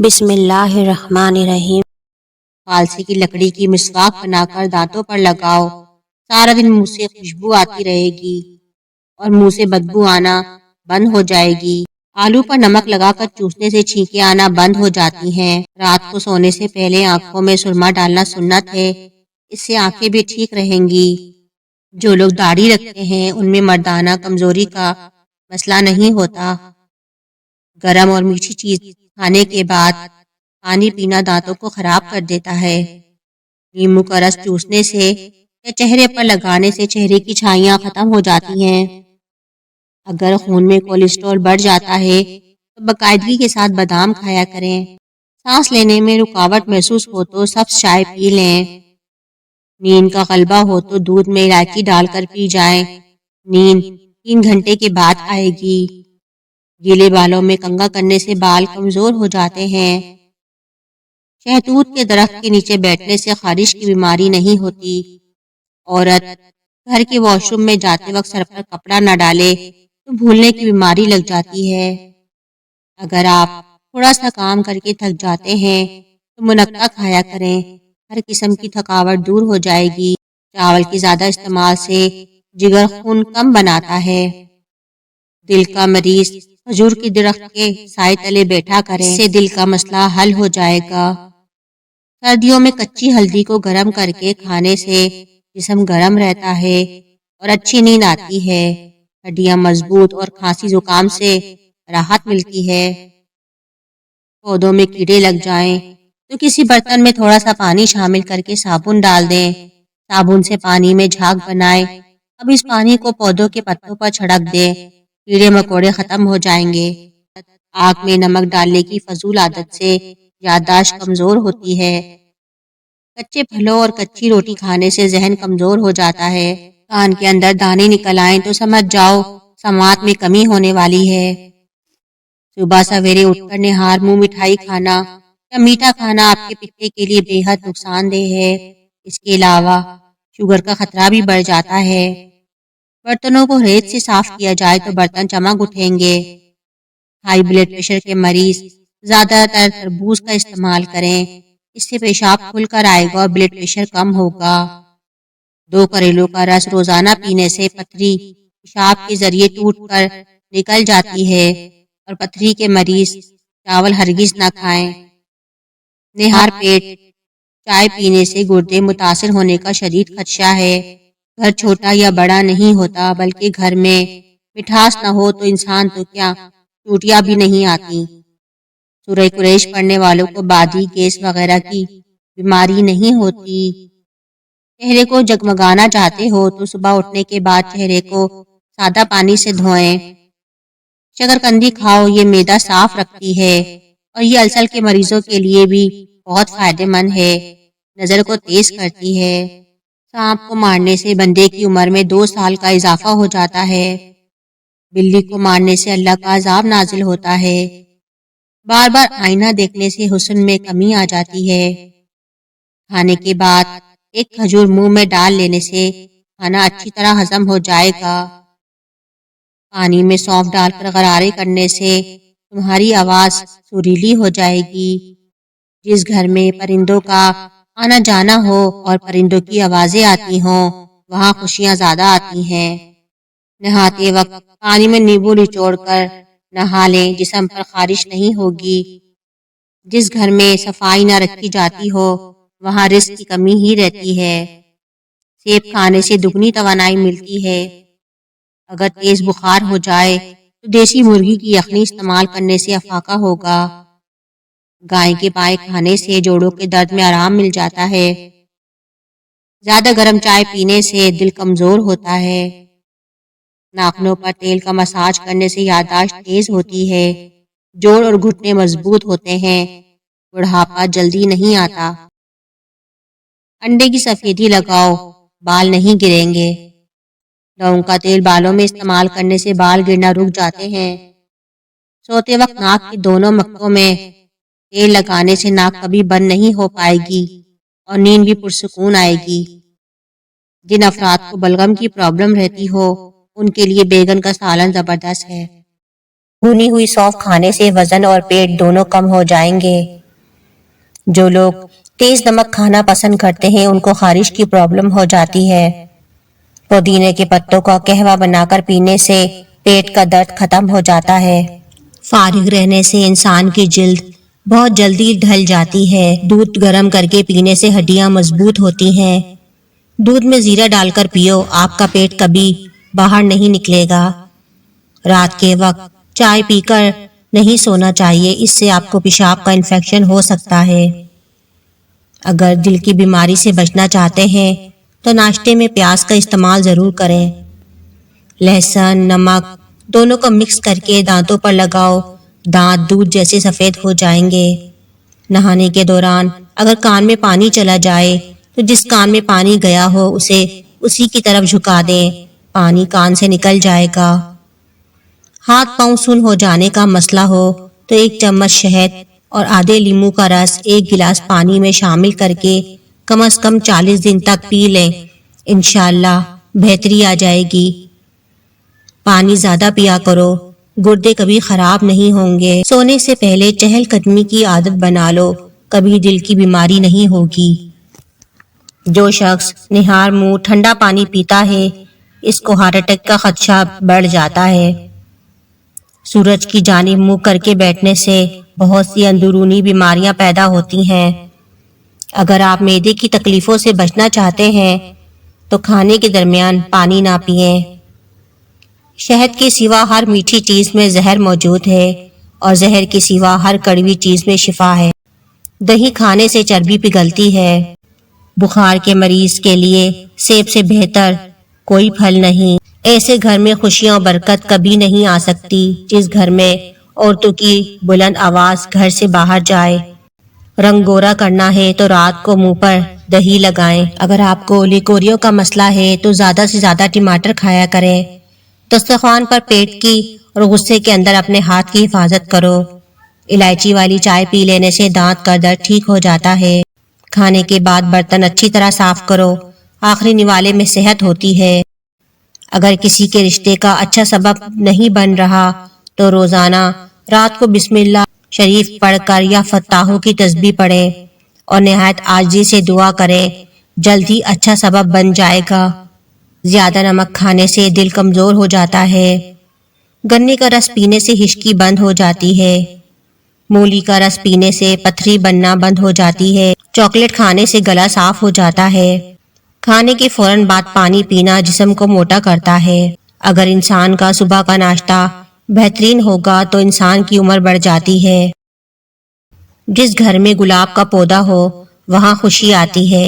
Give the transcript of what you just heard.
بسم اللہ الرحمن الرحیم۔ فالسی کی لکڑی کی مسواک بنا کر دانتوں پر لگاؤ، سارا دن منہ سے خوشبو آتی رہے گی اور منہ سے بدبو آنا بند ہو جائے گی۔ آلو پر نمک لگا کر چوسنے سے چھینکیں آنا بند ہو جاتی ہیں۔ رات کو سونے سے پہلے آنکھوں میں سرما ڈالنا سنت ہے، اس سے آنکھیں بھی ٹھیک رہیں گی۔ جو لوگ داڑھی رکھتے ہیں ان میں مردانہ کمزوری کا مسئلہ نہیں ہوتا۔ گرم اور میٹھی چیز کھانے کے بعد پانی پینا دانتوں کو خراب کر دیتا ہے۔ نیمبو کا رس چوسنے سے یا چہرے پر لگانے سے چہرے کی چھائیاں ختم ہو جاتی ہیں۔ اگر خون میں کولیسٹرول بڑھ جاتا ہے تو باقاعدگی کے ساتھ بادام کھایا کریں۔ سانس لینے میں رکاوٹ محسوس ہو تو سبز چائے پی لیں۔ نیند کا غلبہ ہو تو دودھ میں الائچی ڈال کر پی جائیں۔ نیند 3 گھنٹے کے بعد آئے گی۔ گیلے بالوں میں کنگھا کرنے سے بال کمزور ہو جاتے ہیں۔ شہتوت کے درخت کے نیچے بیٹھنے سے خارش کی بیماری نہیں ہوتی۔ عورت گھر کے واش روم میں جاتے وقت سر پر کپڑا نہ ڈالے تو بھولنے کی بیماری لگ جاتی ہے۔ اگر آپ تھوڑا سا کام کر کے تھک جاتے ہیں تو منقع کھایا کریں، ہر قسم کی تھکاوٹ دور ہو جائے گی۔ چاول کے زیادہ استعمال سے جگر خون کم بناتا ہے۔ دل کا مریض کھجور کے درخت کے سائے تلے بیٹھا کریں، اس سے دل کا مسئلہ حل ہو جائے گا۔ سردیوں میں کچی ہلدی کو گرم کر کے کھانے سے جسم گرم رہتا ہے اور اچھی نیند آتی ہے۔ ہڈیاں مضبوط اور کھانسی زکام سے راحت ملتی ہے۔ پودوں میں کیڑے لگ جائیں تو کسی برتن میں تھوڑا سا پانی شامل کر کے صابن ڈال دیں۔ صابن سے پانی میں جھاگ بنائیں، اب اس پانی کو پودوں کے پتوں پر چھڑک دیں، کیڑے مکوڑے ختم ہو جائیں گے۔ آگ میں نمک ڈالنے کی فضول عادت سے یادداشت کمزور ہوتی ہے۔ کچے پھلوں اور کچی روٹی کھانے سے ذہن کمزور ہو جاتا ہے۔ کان کے اندر دانے نکل آئیں تو سمجھ جاؤ سماعت میں کمی ہونے والی ہے۔ صبح سویرے اٹھ کر نہار منہ مٹھائی کھانا یا میٹھا کھانا آپ کے پتے کے لیے بے حد نقصان دہ ہے۔ اس کے علاوہ شوگر کا خطرہ بھی بڑھ جاتا ہے۔ برتنوں کو ریت سے صاف کیا جائے تو برتن چمک اٹھیں گے۔ ہائی بلڈ پریشر کے مریض زیادہ تر تربوز کا استعمال کریں، اس سے پیشاب کھل کر آئے گا اور بلڈ پریشر کم ہوگا۔ 2 کریلوں کا رس روزانہ پینے سے پتھری پیشاب کے ذریعے ٹوٹ کر نکل جاتی ہے اور پتھری کے مریض چاول ہرگز نہ کھائیں۔ نہار پیٹ چائے پینے سے گردے متاثر ہونے کا شدید خدشہ ہے۔ گھر چھوٹا یا بڑا نہیں ہوتا، بلکہ گھر میں مٹھاس نہ ہو تو انسان تو کیا چوٹیاں بھی نہیں آتی۔ سورہ قریش پڑھنے والوں کو بادی گیس وغیرہ کی بیماری نہیں ہوتی۔ چہرے کو جگمگانا چاہتے ہو تو صبح اٹھنے کے بعد چہرے کو سادہ پانی سے دھوئیں۔ شکرقندی کھاؤ، یہ معدہ صاف رکھتی ہے اور یہ السر کے مریضوں کے لیے بھی بہت فائدہ مند ہے، نظر کو تیز کرتی ہے۔ سانپ کو مارنے سے بندے کی عمر میں 2 سال کا اضافہ ہو جاتا ہے۔ بلی کو مارنے سے اللہ کا عذاب نازل ہوتا ہے۔ بار بار آئینہ دیکھنے سے حسن میں کمی آ جاتی ہے۔ کھانے کے بعد ایک کھجور منہ میں ڈال لینے سے کھانا اچھی طرح ہضم ہو جائے گا۔ پانی میں سونف ڈال کر غرارے کرنے سے تمہاری آواز سریلی ہو جائے گی۔ جس گھر میں پرندوں کا آنا جانا ہو اور پرندوں کی آوازیں آتی ہوں، وہاں خوشیاں زیادہ آتی ہیں۔ نہاتے وقت پانی میں نیمبو نچوڑ کر نہا لیں، جسم پر خارش نہیں ہوگی۔ جس گھر میں صفائی نہ رکھی جاتی ہو وہاں رزق کی کمی ہی رہتی ہے۔ سیب کھانے سے دگنی توانائی ملتی ہے۔ اگر تیز بخار ہو جائے تو دیسی مرغی کی یخنی استعمال کرنے سے افاقہ ہوگا۔ گائے کے پائے کھانے سے جوڑوں کے درد میں آرام مل جاتا ہے۔ زیادہ گرم چائے پینے سے دل کمزور ہوتا ہے۔ ناخنوں پر تیل کا مساج کرنے سے یادداشت تیز ہوتی ہے۔ جوڑ اور گھٹنے مضبوط ہوتے ہیں۔ بڑھاپا جلدی نہیں آتا۔ انڈے کی سفیدی لگاؤ، بال نہیں گریں گے۔ لونگ کا تیل بالوں میں استعمال کرنے سے بال گرنا رک جاتے ہیں۔ سوتے وقت ناک کے دونوں مکوں میں تیل لگانے سے ناک کبھی بند نہیں ہو پائے گی اور نیند بھی پرسکون آئے گی۔ جن افراد کو بلغم کی پرابلم رہتی ہو ان کے لیے بیگن کا سالن زبردست ہے۔ بھونی ہوئی سونف کھانے سے وزن اور پیٹ دونوں کم ہو جائیں گے۔ جو لوگ تیز نمک کھانا پسند کرتے ہیں ان کو خارش کی پرابلم ہو جاتی ہے۔ پودینے کے پتوں کا قہوہ بنا کر پینے سے پیٹ کا درد ختم ہو جاتا ہے۔ فارغ رہنے سے انسان کی جلد بہت جلدی ڈھل جاتی ہے۔ دودھ گرم کر کے پینے سے ہڈیاں مضبوط ہوتی ہیں۔ دودھ میں زیرہ ڈال کر پیو، آپ کا پیٹ کبھی باہر نہیں نکلے گا۔ رات کے وقت چائے پی کر نہیں سونا چاہیے، اس سے آپ کو پیشاب کا انفیکشن ہو سکتا ہے۔ اگر دل کی بیماری سے بچنا چاہتے ہیں تو ناشتے میں پیاز کا استعمال ضرور کریں۔ لہسن، نمک دونوں کو مکس کر کے دانتوں پر لگاؤ، دانت دودھ جیسے سفید ہو جائیں گے۔ نہانے کے دوران اگر کان میں پانی چلا جائے تو جس کان میں پانی گیا ہو اسے اسی کی طرف جھکا دیں، پانی کان سے نکل جائے گا۔ ہاتھ پاؤں سن ہو جانے کا مسئلہ ہو تو 1 چمچ شہد اور آدھے لیموں کا رس 1 گلاس پانی میں شامل کر کے کم از کم 40 دن تک پی لیں، انشاءاللہ بہتری آ جائے گی۔ پانی زیادہ پیا کرو، گردے کبھی خراب نہیں ہوں گے۔ سونے سے پہلے چہل قدمی کی عادت بنا لو، کبھی دل کی بیماری نہیں ہوگی۔ جو شخص نہار منہ ٹھنڈا پانی پیتا ہے اس کو ہارٹ اٹیک کا خدشہ بڑھ جاتا ہے۔ سورج کی جانب منہ کر کے بیٹھنے سے بہت سی اندرونی بیماریاں پیدا ہوتی ہیں۔ اگر آپ معدے کی تکلیفوں سے بچنا چاہتے ہیں تو کھانے کے درمیان پانی نہ پئیں۔ شہد کے سوا ہر میٹھی چیز میں زہر موجود ہے اور زہر کے سوا ہر کڑوی چیز میں شفا ہے۔ دہی کھانے سے چربی پگھلتی ہے۔ بخار کے مریض کے لیے سیب سے بہتر کوئی پھل نہیں۔ ایسے گھر میں خوشیاں اور برکت کبھی نہیں آ سکتی جس گھر میں عورتوں کی بلند آواز گھر سے باہر جائے۔ رنگ گورا کرنا ہے تو رات کو منہ پر دہی لگائیں۔ اگر آپ کو لیکوریوں کا مسئلہ ہے تو زیادہ سے زیادہ ٹماٹر کھایا کریں۔ دسترخوان پر پیٹ کی اور غصے کے اندر اپنے ہاتھ کی حفاظت کرو۔ الائچی والی چائے پی لینے سے دانت کا درد ٹھیک ہو جاتا ہے۔ کھانے کے بعد برتن اچھی طرح صاف کرو، آخری نوالے میں صحت ہوتی ہے۔ اگر کسی کے رشتے کا اچھا سبب نہیں بن رہا تو روزانہ رات کو بسم اللہ شریف پڑھ کر یا فتاحوں کی تسبیح پڑھیں اور نہایت عاجزی سے دعا کریں، جلد ہی اچھا سبب بن جائے گا۔ زیادہ نمک کھانے سے دل کمزور ہو جاتا ہے۔ گنے کا رس پینے سے ہچکی بند ہو جاتی ہے۔ مولی کا رس پینے سے پتھری بننا بند ہو جاتی ہے۔ چاکلیٹ کھانے سے گلا صاف ہو جاتا ہے۔ کھانے کے فوراً بعد پانی پینا جسم کو موٹا کرتا ہے۔ اگر انسان کا صبح کا ناشتہ بہترین ہوگا تو انسان کی عمر بڑھ جاتی ہے۔ جس گھر میں گلاب کا پودا ہو وہاں خوشی آتی ہے۔